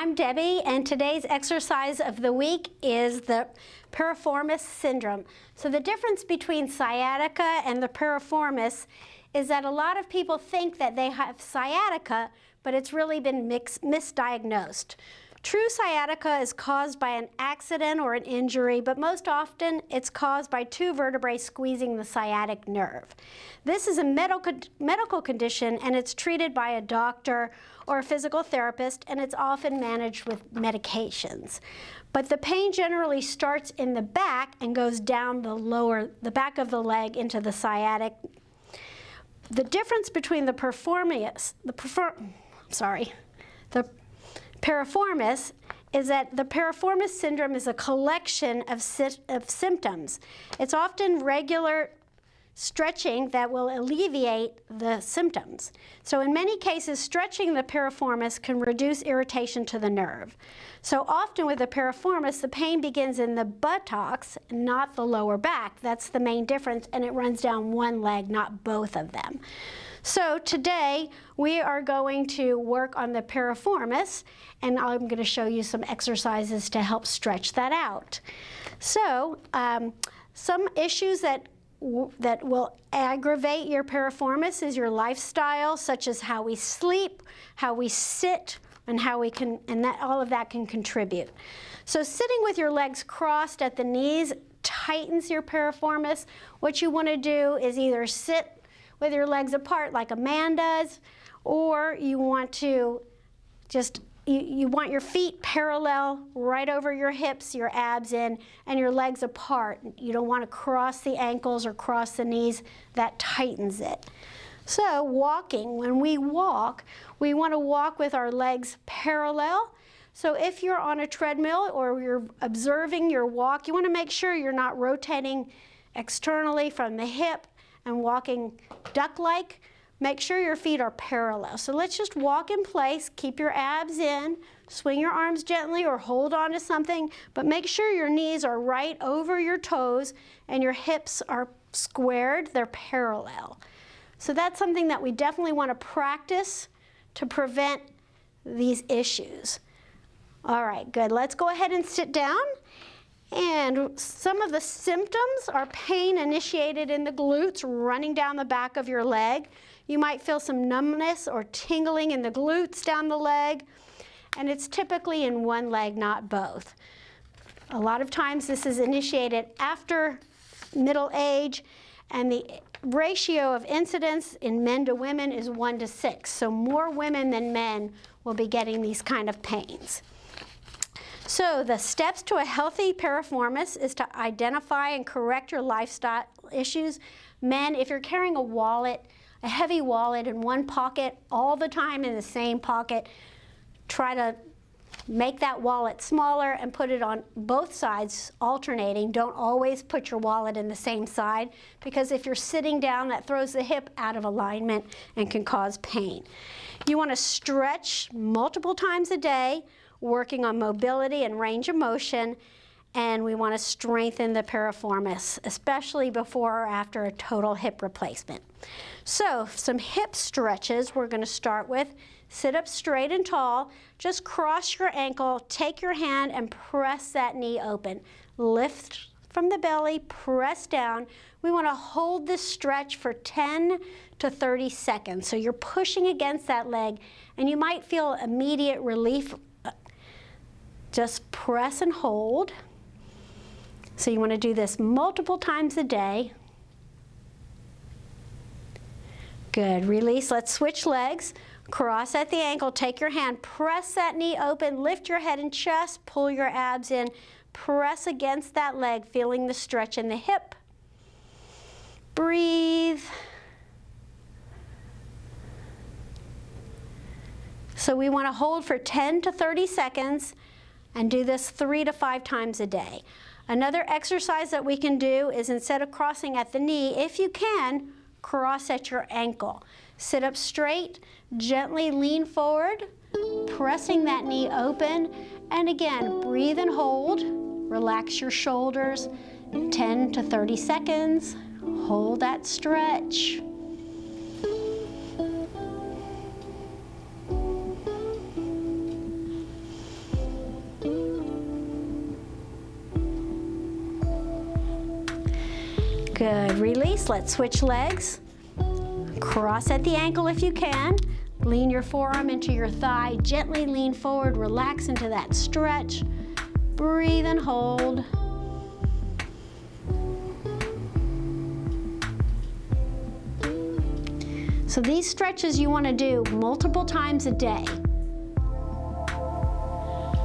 I'm Debbie, and today's exercise of the week is the Piriformis Syndrome. So the difference between sciatica and the piriformis is that a lot of people think that they have sciatica, but it's really been misdiagnosed. True sciatica is caused by an accident or an injury, but most often it's caused by two vertebrae squeezing the sciatic nerve. This is a medical condition, and it's treated by a doctor or a physical therapist, and it's often managed with medications. But the pain generally starts in the back and goes down the back of the leg into the sciatic. The difference between the Piriformis is that the Piriformis syndrome is a collection of symptoms. It's often regular stretching that will alleviate the symptoms. So in many cases, stretching the piriformis can reduce irritation to the nerve. So often with the piriformis, the pain begins in the buttocks, not the lower back. That's the main difference, and it runs down one leg, not both of them. So today, we are going to work on the piriformis, and I'm going to show you some exercises to help stretch that out. So some issues that will aggravate your piriformis is your lifestyle, such as how we sleep, how we sit, and all of that can contribute. So sitting with your legs crossed at the knees tightens your piriformis. What you want to do is either sit with your legs apart like a man does, or you want to you want your feet parallel right over your hips, your abs in, and your legs apart. You don't want to cross the ankles or cross the knees. That tightens it. So walking, when we walk, we want to walk with our legs parallel. So if you're on a treadmill or you're observing your walk, you want to make sure you're not rotating externally from the hip and walking duck-like. Make sure your feet are parallel. So let's just walk in place, keep your abs in, swing your arms gently or hold on to something, but make sure your knees are right over your toes and your hips are squared, they're parallel. So that's something that we definitely want to practice to prevent these issues. All right, good. Let's go ahead and sit down. And some of the symptoms are pain initiated in the glutes, running down the back of your leg. You might feel some numbness or tingling in the glutes down the leg, and it's typically in one leg, not both. A lot of times this is initiated after middle age, and the ratio of incidence in men to women is 1 to 6. So more women than men will be getting these kind of pains. So the steps to a healthy piriformis is to identify and correct your lifestyle issues. Men, if you're carrying a wallet, a heavy wallet in one pocket all the time in the same pocket, try to make that wallet smaller and put it on both sides, alternating. Don't always put your wallet in the same side, because if you're sitting down, that throws the hip out of alignment and can cause pain. You want to stretch multiple times a day, working on mobility and range of motion, and we want to strengthen the piriformis, especially before or after a total hip replacement. So some hip stretches we're going to start with. Sit up straight and tall, just cross your ankle, take your hand and press that knee open. Lift from the belly, press down. We want to hold this stretch for 10 to 30 seconds. So you're pushing against that leg, and you might feel immediate relief. Just press and hold. So you want to do this multiple times a day. Good. Release. Let's switch legs. Cross at the ankle. Take your hand. Press that knee open. Lift your head and chest. Pull your abs in. Press against that leg, feeling the stretch in the hip. Breathe. So we want to hold for 10 to 30 seconds and do this 3 to 5 times a day. Another exercise that we can do is, instead of crossing at the knee, if you can, cross at your ankle. Sit up straight, gently lean forward, pressing that knee open, and again, breathe and hold. Relax your shoulders, 10 to 30 seconds. Hold that stretch. Good, release. Let's switch legs. Cross at the ankle if you can. Lean your forearm into your thigh. Gently lean forward, relax into that stretch. Breathe and hold. So these stretches you want to do multiple times a day.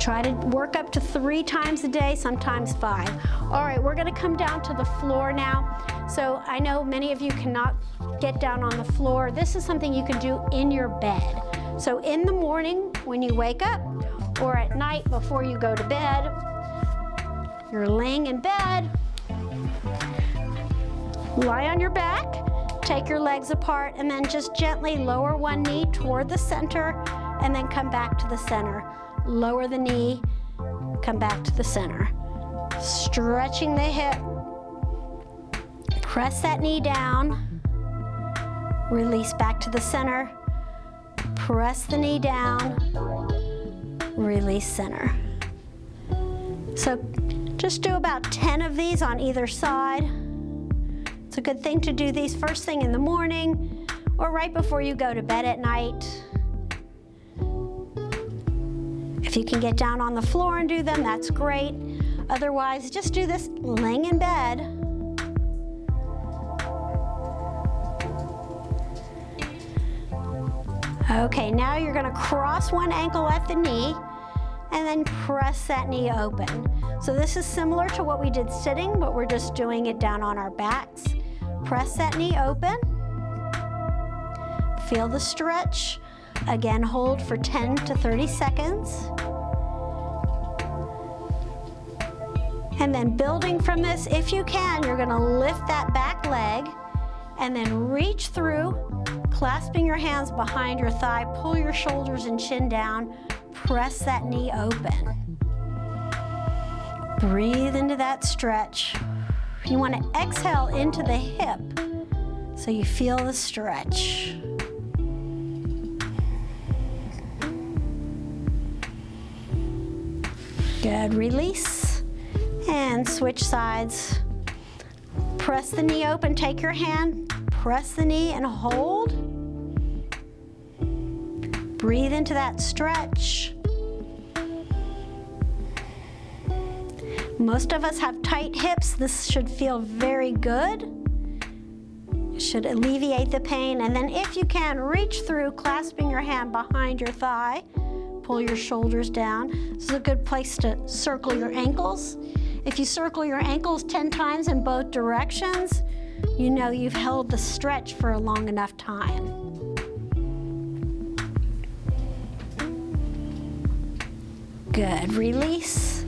Try to work up to 3 times a day, sometimes 5. All right, we're going to come down to the floor now. So I know many of you cannot get down on the floor. This is something you can do in your bed. So in the morning when you wake up, or at night before you go to bed, you're laying in bed, lie on your back, take your legs apart, and then just gently lower one knee toward the center, and then come back to the center. Lower the knee, come back to the center. Stretching the hip. Press that knee down. Release back to the center. Press the knee down. Release center. So just do about 10 of these on either side. It's a good thing to do these first thing in the morning or right before you go to bed at night. If you can get down on the floor and do them, that's great. Otherwise, just do this laying in bed. Okay, now you're going to cross one ankle at the knee and then press that knee open. So this is similar to what we did sitting, but we're just doing it down on our backs. Press that knee open. Feel the stretch. Again, hold for 10 to 30 seconds. And then building from this, if you can, you're going to lift that back leg and then reach through, clasping your hands behind your thigh, pull your shoulders and chin down, press that knee open. Breathe into that stretch. You want to exhale into the hip so you feel the stretch. Good, release and switch sides. Press the knee open, take your hand, press the knee and hold. Breathe into that stretch. Most of us have tight hips. This should feel very good. It should alleviate the pain. And then if you can, reach through, clasping your hand behind your thigh. Pull your shoulders down. This is a good place to circle your ankles. If you circle your ankles 10 times in both directions, you know you've held the stretch for a long enough time. Good, release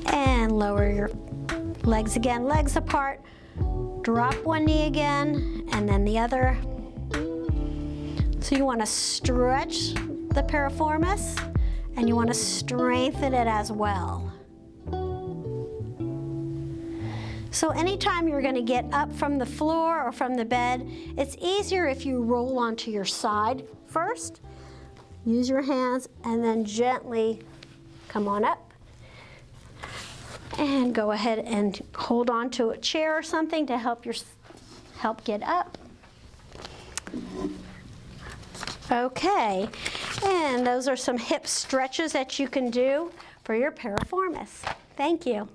and lower your legs again, legs apart. Drop one knee again and then the other. So you want to stretch the piriformis and you want to strengthen it as well. So anytime you're going to get up from the floor or from the bed, it's easier if you roll onto your side first. Use your hands and then gently come on up. And go ahead and hold on to a chair or something to help get up. Okay, and those are some hip stretches that you can do for your piriformis. Thank you.